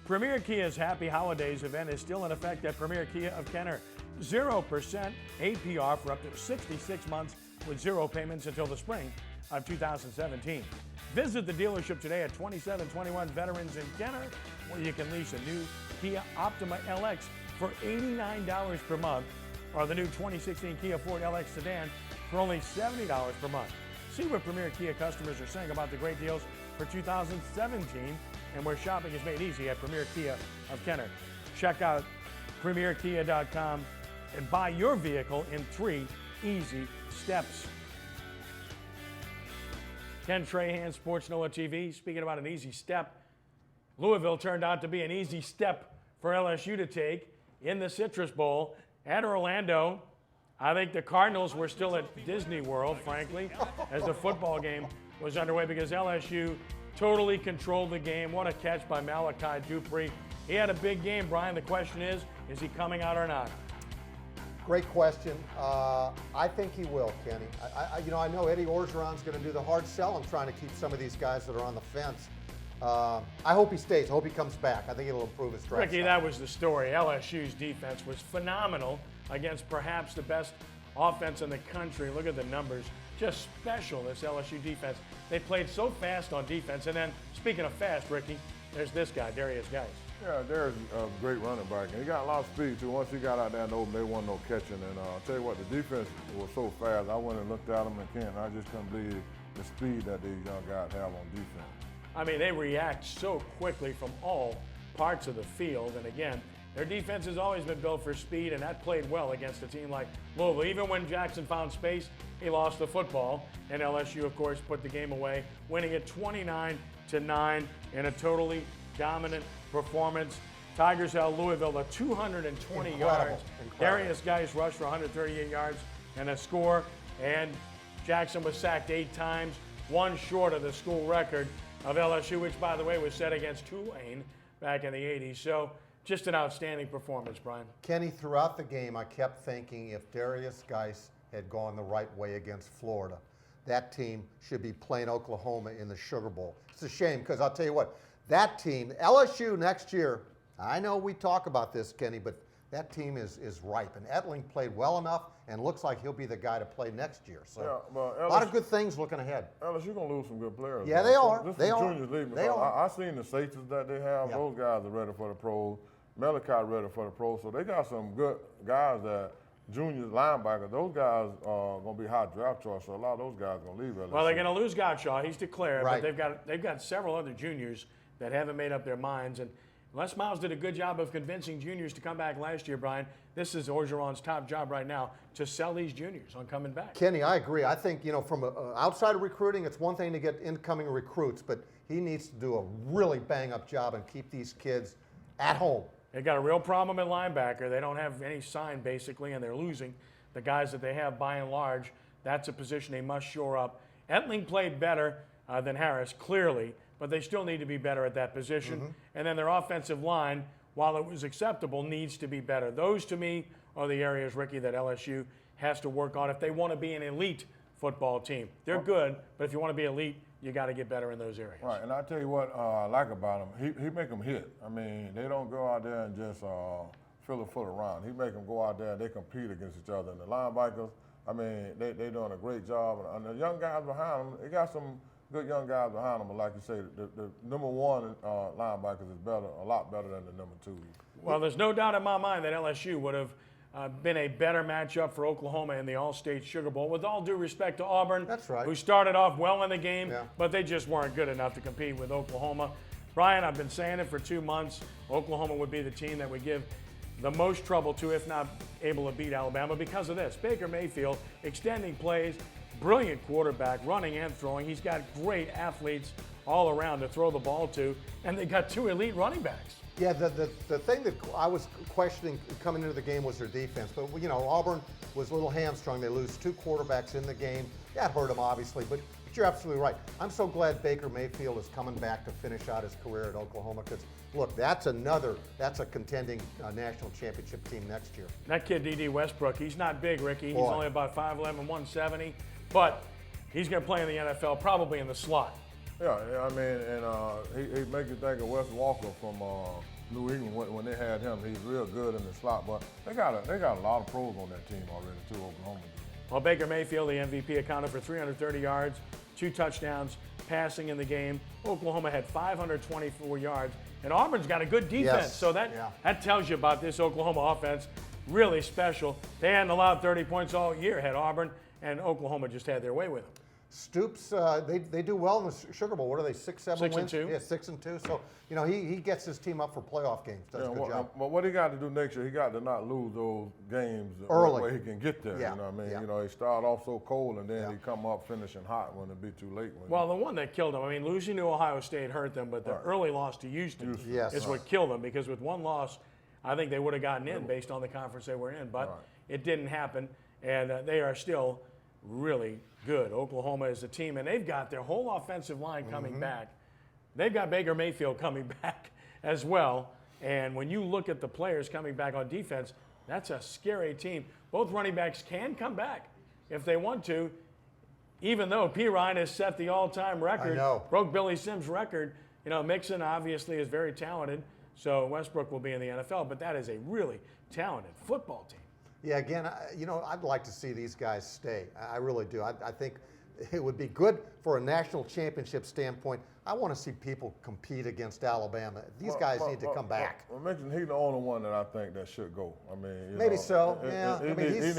Premier Kia's Happy Holidays event is still in effect at Premier Kia of Kenner. 0% APR for up to 66 months with zero payments until the spring of 2017. Visit the dealership today at 2721 Veterans in Kenner, where you can lease a new Kia Optima LX for $89 per month, or the new 2016 Kia Ford LX sedan for only $70 per month. See what Premier Kia customers are saying about the great deals for 2017 and where shopping is made easy at Premier Kia of Kenner. Check out premierkia.com and buy your vehicle in 3 easy steps. Ken Trahan, sportsNOLAtv. Speaking about an easy step, Louisville turned out to be an easy step for LSU to take in the Citrus Bowl at Orlando. I think the Cardinals were still at Disney World, frankly, as the football game was underway because LSU totally controlled the game. What a catch by Malachi Dupree. He had a big game, Brian. The question is he coming out or not? Great question. I think he will, Kenny. I know Eddie Orgeron's going to do the hard sell and trying to keep some of these guys that are on the fence. I hope he stays. I hope he comes back. I think it'll improve his draft. Ricky, that was the story. LSU's defense was phenomenal against perhaps the best offense in the country. Look at the numbers. Just special, this LSU defense. They played so fast on defense. And then, speaking of fast, Ricky, there's this guy, Darius Geis. Yeah, Darius a great running back. And he got a lot of speed, too. Once he got out there in the open, they wasn't no catching. And I'll tell you what, the defense was so fast. I went and looked at them and I just couldn't believe the speed that these young guys have on defense. I mean, they react so quickly from all parts of the field. And again, their defense has always been built for speed, and that played well against a team like Louisville. Even when Jackson found space, he lost the football. And LSU, of course, put the game away, winning it 29-9 in a totally dominant performance. Tigers held Louisville to 220 yards. Darius Geis rushed for 138 yards and a score. And Jackson was sacked 8 times, one short of the school record of LSU, which, by the way, was set against Tulane back in the 80s. So just an outstanding performance, Brian. Kenny, throughout the game, I kept thinking if Darius Geis had gone the right way against Florida, that team should be playing Oklahoma in the Sugar Bowl. It's a shame because I'll tell you what, that team, LSU next year, I know we talk about this, Kenny, but that team is ripe. And Etling played well enough and looks like he'll be the guy to play next year. So yeah, a lot of good things looking ahead. LSU going to lose some good players. Yeah, they are. They are. They are. I seen the safeties that they have. Yeah. Those guys are ready for the pros. Malachi ready for the pros. So they got some good guys that juniors, linebackers, those guys are going to be high draft choice. So a lot of those guys are going to leave LSU. Well, they're going to lose Goudshaw. He's declared. Right. But they've got several other juniors that haven't made up their minds. And Les Miles did a good job of convincing juniors to come back last year, Brian. This is Orgeron's top job right now, to sell these juniors on coming back. Kenny, I agree. I think, from outside of recruiting, it's one thing to get incoming recruits, but he needs to do a really bang-up job and keep these kids at home. They got a real problem at linebacker. They don't have any sign, basically, and they're losing the guys that they have by and large. That's a position they must shore up. Etling played better than Harris, clearly, but they still need to be better at that position. Mm-hmm. And then their offensive line, while it was acceptable, needs to be better. Those, to me, are the areas, Ricky, that LSU has to work on if they want to be an elite football team. They're good, but if you want to be elite, you got to get better in those areas. Right, and I tell you what I like about him, he make them hit. I mean, they don't go out there and just fill a foot around. He make them go out there and they compete against each other. And the linebackers, I mean, they doing a great job. And the young guys behind them, they got some good young guys behind them. But like you say, the number one linebackers is better, a lot better than the number 2. Well, there's no doubt in my mind that LSU would have been a better matchup for Oklahoma in the All-State Sugar Bowl. With all due respect to Auburn, that's right, who started off well in the game, but they just weren't good enough to compete with Oklahoma. Brian, I've been saying it for 2 months. Oklahoma would be the team that would give the most trouble to, if not able to beat Alabama, because of this. Baker Mayfield extending plays, brilliant quarterback, running and throwing. He's got great athletes all around to throw the ball to, and they got 2 elite running backs. Yeah, the thing that I was questioning coming into the game was their defense. But, Auburn was a little hamstrung. They lose 2 quarterbacks in the game. That hurt them, obviously, but you're absolutely right. I'm so glad Baker Mayfield is coming back to finish out his career at Oklahoma because, look, that's a contending national championship team next year. That kid, D.D. Westbrook, he's not big, Ricky. He's only about 5'11", 170, but he's going to play in the NFL, probably in the slot. Yeah, I mean, and he makes you think of Wes Walker from New England when they had him. He's real good in the slot, but they got a lot of pros on that team already too. Oklahoma. Well, Baker Mayfield, the MVP, accounted for 330 yards, 2 touchdowns, passing in the game. Oklahoma had 524 yards, and Auburn's got a good defense. Yes. So that tells you about this Oklahoma offense. Really special. They hadn't allowed 30 points all year, had Auburn, and Oklahoma just had their way with them. Stoops, they do well in the Sugar Bowl. What are they, 6-7 6 wins? and 2. Yeah, 6-2. So, he gets his team up for playoff games. Does a good job. But what he got to do next year, he got to not lose those games Early. where he can get there. Yeah. You know what I mean? Yeah. He started off so cold, and then he come up finishing hot when it be too late. Well, the one that killed them, I mean, losing to Ohio State hurt them, but the early loss to Houston is what killed them, because with one loss, I think they would have gotten in based on the conference they were in, but it didn't happen, and they are still really good. Oklahoma is a team, and they've got their whole offensive line coming back. They've got Baker Mayfield coming back as well, and when you look at the players coming back on defense, that's a scary team. Both running backs can come back if they want to, even though P. Ryan has set the all-time record, broke Billy Sims' record. Mixon obviously is very talented, so Westbrook will be in the NFL, but that is a really talented football team. Yeah, again, I'd like to see these guys stay. I really do. I think it would be good for a national championship standpoint. I want to see people compete against Alabama. These guys need to come back. Well, mention he's the only one that I think that should go. I mean, maybe so. He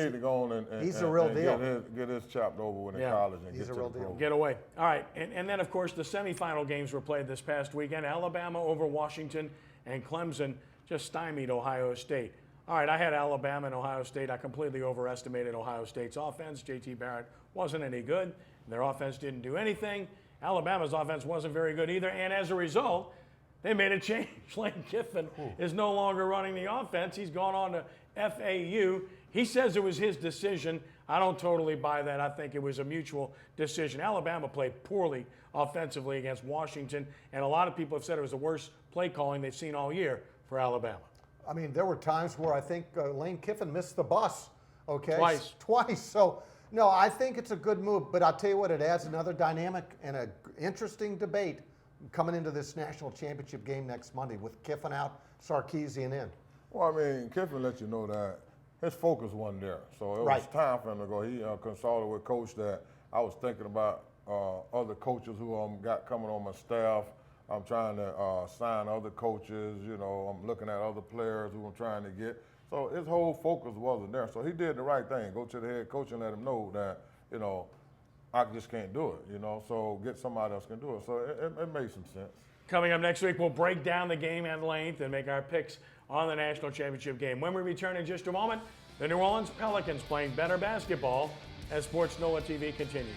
need to go on and he's a real deal. Get his chopped over with in college and he's get a to real the deal. pro. Get away. All right, and then of course the semifinal games were played this past weekend. Alabama over Washington, and Clemson just stymied Ohio State. All right, I had Alabama and Ohio State. I completely overestimated Ohio State's offense. J.T. Barrett wasn't any good. Their offense didn't do anything. Alabama's offense wasn't very good either, and as a result, they made a change. Lane Kiffin is no longer running the offense. He's gone on to FAU. He says it was his decision. I don't totally buy that. I think it was a mutual decision. Alabama played poorly offensively against Washington, and a lot of people have said it was the worst play calling they've seen all year for Alabama. I mean, there were times where I think Lane Kiffin missed the bus, okay? Twice. So, no, I think it's a good move, but I'll tell you what, it adds another dynamic and an interesting debate coming into this national championship game next Monday with Kiffin out, Sarkisian in. Well, I mean, Kiffin let you know that his focus wasn't there. So it was time for him to go. He consulted with coach that I was thinking about other coaches who got coming on my staff. I'm trying to sign other coaches, I'm looking at other players who I'm trying to get. So his whole focus wasn't there. So he did the right thing. Go to the head coach and let him know that, I just can't do it, so get somebody else can do it. So it made some sense. Coming up next week, we'll break down the game at length and make our picks on the national championship game. When we return in just a moment, the New Orleans Pelicans playing better basketball as sportsNOLAtv continues.